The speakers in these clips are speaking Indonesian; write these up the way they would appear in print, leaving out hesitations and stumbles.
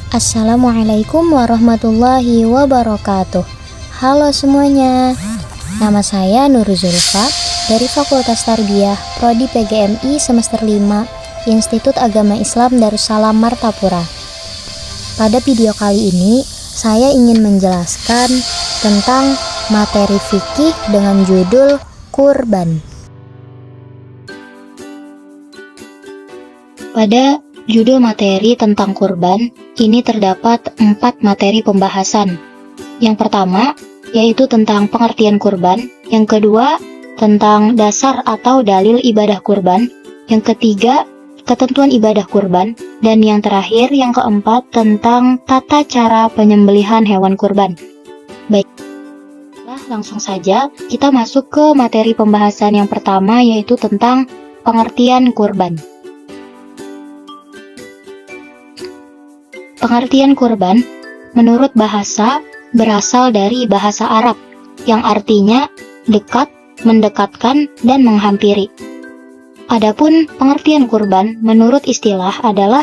Assalamualaikum warahmatullahi wabarakatuh. Halo semuanya, nama saya Nur Zulfa dari Fakultas Tarbiyah Prodi PGMI semester 5 Institut Agama Islam Darussalam Martapura. Pada video kali ini, saya ingin menjelaskan tentang materi fikih dengan judul kurban. Pada judul materi tentang kurban, ini terdapat 4 materi pembahasan. Yang pertama, yaitu tentang pengertian kurban. Yang kedua, tentang dasar atau dalil ibadah kurban. Yang ketiga, ketentuan ibadah kurban. Dan yang terakhir, yang keempat, tentang tata cara penyembelihan hewan kurban. Baiklah, langsung saja kita masuk ke materi pembahasan yang pertama, yaitu tentang pengertian kurban. Pengertian kurban, menurut bahasa, berasal dari bahasa Arab, yang artinya dekat, mendekatkan, dan menghampiri. Adapun pengertian kurban, menurut istilah adalah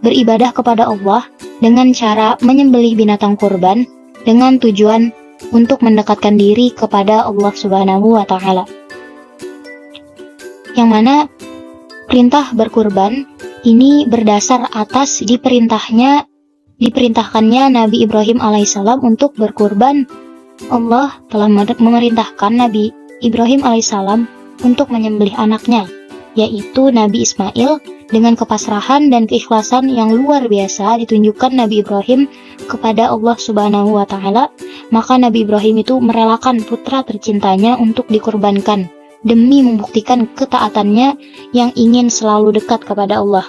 beribadah kepada Allah dengan cara menyembelih binatang kurban dengan tujuan untuk mendekatkan diri kepada Allah Subhanahu wa Ta'ala. Yang mana perintah berkurban ini berdasar atas diperintahkannya Nabi Ibrahim alaihissalam untuk berkurban. Allah telah memerintahkan Nabi Ibrahim alaihissalam untuk menyembelih anaknya, yaitu Nabi Ismail, dengan kepasrahan dan keikhlasan yang luar biasa ditunjukkan Nabi Ibrahim kepada Allah Subhanahu wa Ta'ala. Maka Nabi Ibrahim itu merelakan putra tercintanya untuk dikorbankan demi membuktikan ketaatannya yang ingin selalu dekat kepada Allah.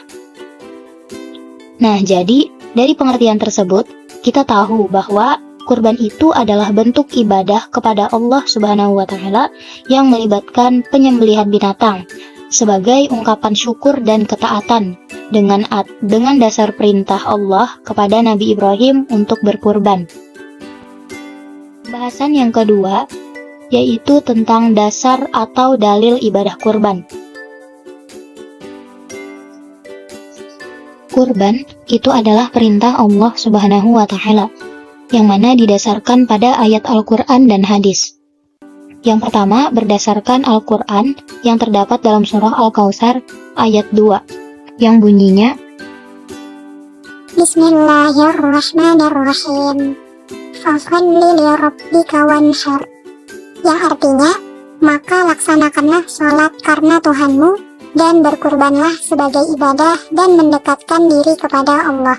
Nah, jadi dari pengertian tersebut, kita tahu bahwa kurban itu adalah bentuk ibadah kepada Allah Subhanahu wa Ta'ala yang melibatkan penyembelihan binatang sebagai ungkapan syukur dan ketaatan dengan dasar perintah Allah kepada Nabi Ibrahim untuk berkurban. Bahasan yang kedua yaitu tentang dasar atau dalil ibadah kurban. Kurban itu adalah perintah Allah Subhanahu wa Ta'ala yang mana didasarkan pada ayat Al-Quran dan hadis. Yang pertama berdasarkan Al-Quran yang terdapat dalam surah Al-Kautsar ayat 2 yang bunyinya Bismillahirrahmanirrahim. Fasholli lirabbika wanhar, yang artinya, maka laksanakanlah sholat karena Tuhanmu dan berkurbanlah sebagai ibadah dan mendekatkan diri kepada Allah.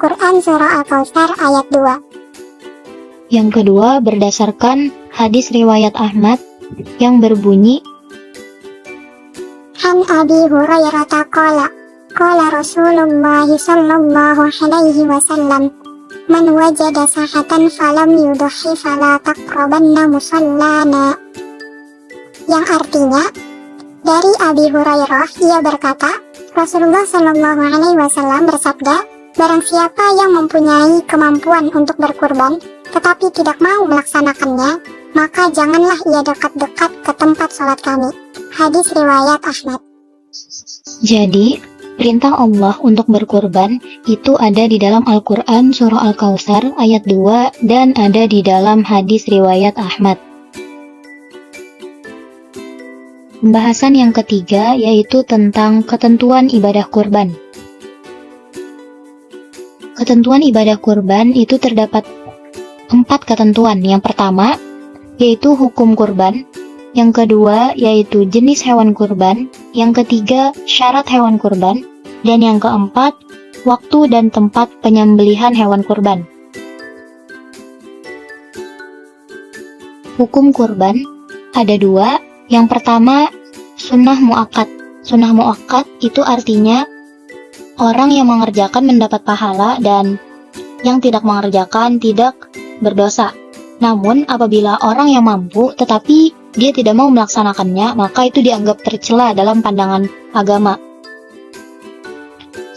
Quran Surah Al-Kautsar ayat 2. Yang kedua berdasarkan hadis riwayat Ahmad yang berbunyi An Abi Hurairah qala Rasulullah sallallahu alaihi wasallam, man wajada sahatan falam yudhi fala taqrabanna musallana. Yang artinya, dari Abi Hurairah, ia berkata, Rasulullah Shallallahu Alaihi Wasallam bersabda, barang siapa yang mempunyai kemampuan untuk berkurban, tetapi tidak mau melaksanakannya, maka janganlah ia dekat-dekat ke tempat sholat kami. Hadis riwayat Ahmad. Jadi, perintah Allah untuk berkurban itu ada di dalam Al-Quran Surah Al-Kautsar ayat 2 dan ada di dalam hadis riwayat Ahmad. Pembahasan yang ketiga yaitu tentang ketentuan ibadah kurban. Ketentuan ibadah kurban itu terdapat 4 ketentuan. Yang pertama yaitu hukum kurban, yang kedua yaitu jenis hewan kurban, yang ketiga syarat hewan kurban, dan yang keempat waktu dan tempat penyembelihan hewan kurban. Hukum kurban ada 2. Yang pertama, sunnah muakkad. Sunnah muakkad itu artinya orang yang mengerjakan mendapat pahala dan yang tidak mengerjakan tidak berdosa. Namun apabila orang yang mampu tetapi dia tidak mau melaksanakannya, maka itu dianggap tercela dalam pandangan agama.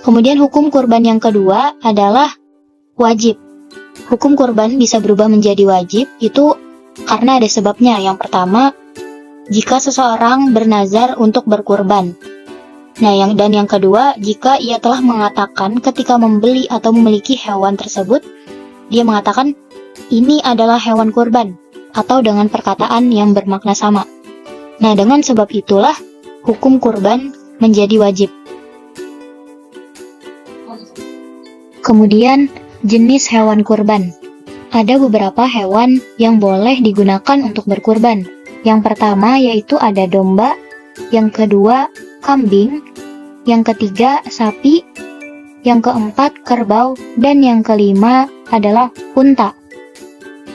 Kemudian hukum kurban yang kedua adalah wajib. Hukum kurban bisa berubah menjadi wajib itu karena ada sebabnya. Yang pertama, jika seseorang bernazar untuk berkurban. Nah, yang kedua, jika ia telah mengatakan ketika membeli atau memiliki hewan tersebut, dia mengatakan ini adalah hewan kurban, atau dengan perkataan yang bermakna sama. Nah, dengan sebab itulah hukum kurban menjadi wajib. Kemudian, jenis hewan kurban. Ada beberapa hewan yang boleh digunakan untuk berkurban. Yang pertama yaitu ada domba, yang kedua kambing, yang ketiga sapi, yang keempat kerbau, dan yang kelima adalah unta.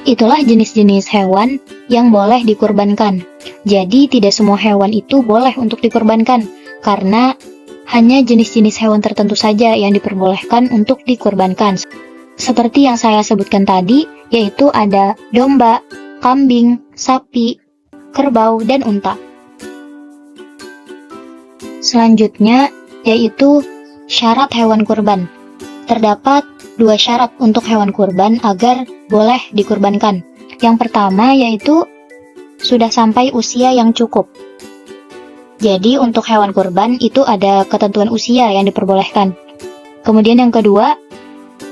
Itulah jenis-jenis hewan yang boleh dikurbankan. Jadi tidak semua hewan itu boleh untuk dikurbankan, karena hanya jenis-jenis hewan tertentu saja yang diperbolehkan untuk dikurbankan. Seperti yang saya sebutkan tadi, yaitu ada domba, kambing, sapi, kerbau, dan unta. Selanjutnya, yaitu syarat hewan kurban. Terdapat 2 syarat untuk hewan kurban agar boleh dikurbankan. Yang pertama yaitu sudah sampai usia yang cukup. Jadi untuk hewan kurban itu ada ketentuan usia yang diperbolehkan. Kemudian yang kedua,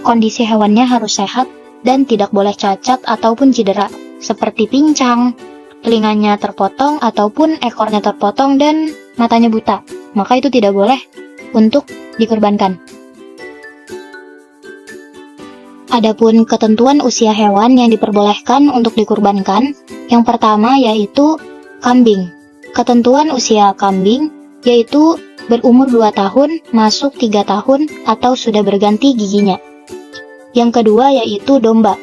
kondisi hewannya harus sehat dan tidak boleh cacat ataupun cedera, seperti pincang, telinganya terpotong ataupun ekornya terpotong dan matanya buta. Maka itu tidak boleh untuk dikurbankan. Adapun ketentuan usia hewan yang diperbolehkan untuk dikurbankan, yang pertama yaitu kambing. Ketentuan usia kambing yaitu berumur 2 tahun, masuk 3 tahun, atau sudah berganti giginya. Yang kedua yaitu domba.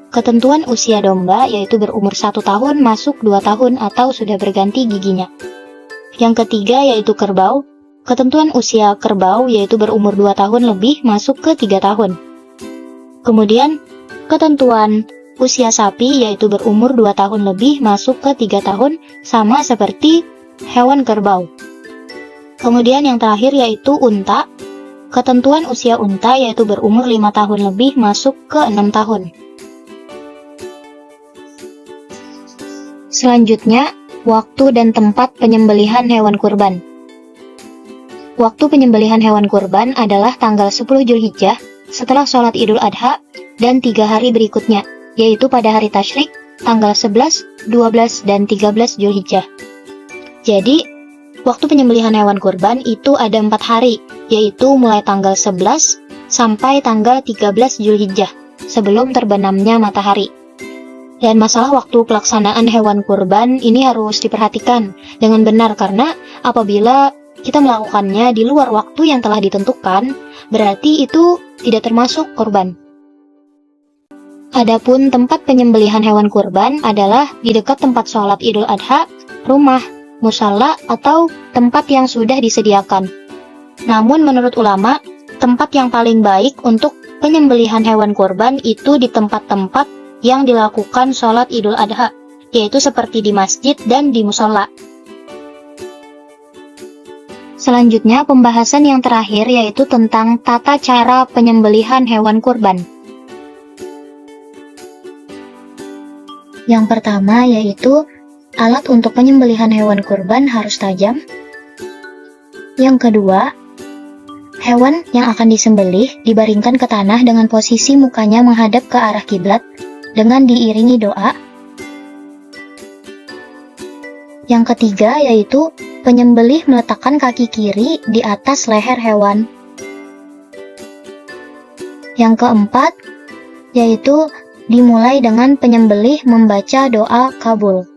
Ketentuan usia domba yaitu berumur 1 tahun, masuk 2 tahun, atau sudah berganti giginya. Yang ketiga yaitu kerbau. Ketentuan usia kerbau yaitu berumur 2 tahun lebih, masuk ke 3 tahun. Kemudian, ketentuan usia sapi yaitu berumur 2 tahun lebih, masuk ke 3 tahun, sama seperti hewan kerbau. Kemudian yang terakhir yaitu unta. Ketentuan usia unta yaitu berumur 5 tahun lebih, masuk ke 6 tahun. Selanjutnya, waktu dan tempat penyembelihan hewan kurban. Waktu penyembelihan hewan kurban adalah tanggal 10 Zulhijjah, setelah sholat Idul Adha, dan 3 hari berikutnya, yaitu pada hari tasyrik, tanggal 11, 12, dan 13 Zulhijjah. Jadi, waktu penyembelihan hewan kurban itu ada 4 hari, yaitu mulai tanggal 11 sampai tanggal 13 Zulhijjah, sebelum terbenamnya matahari. Dan masalah waktu pelaksanaan hewan kurban ini harus diperhatikan dengan benar, karena apabila kita melakukannya di luar waktu yang telah ditentukan, berarti itu tidak termasuk kurban. Adapun tempat penyembelihan hewan kurban adalah di dekat tempat sholat Idul Adha, rumah, musala, atau tempat yang sudah disediakan. Namun menurut ulama, tempat yang paling baik untuk penyembelihan hewan kurban itu di tempat-tempat yang dilakukan sholat Idul Adha, yaitu seperti di masjid dan di musala. Selanjutnya, pembahasan yang terakhir yaitu tentang tata cara penyembelihan hewan kurban. Yang pertama yaitu alat untuk penyembelihan hewan kurban harus tajam. Yang kedua, hewan yang akan disembelih dibaringkan ke tanah dengan posisi mukanya menghadap ke arah kiblat dengan diiringi doa. Yang ketiga yaitu penyembelih meletakkan kaki kiri di atas leher hewan. Yang keempat yaitu dimulai dengan penyembelih membaca doa kabul.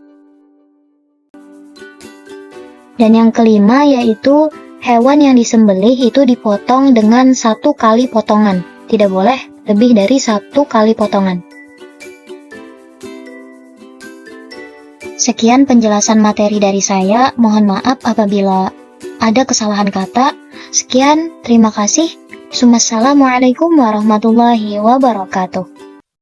Dan yang kelima yaitu hewan yang disembelih itu dipotong dengan 1 kali potongan. Tidak boleh lebih dari 1 kali potongan. Sekian penjelasan materi dari saya, mohon maaf apabila ada kesalahan kata. Sekian, terima kasih. Wassalamualaikum warahmatullahi wabarakatuh.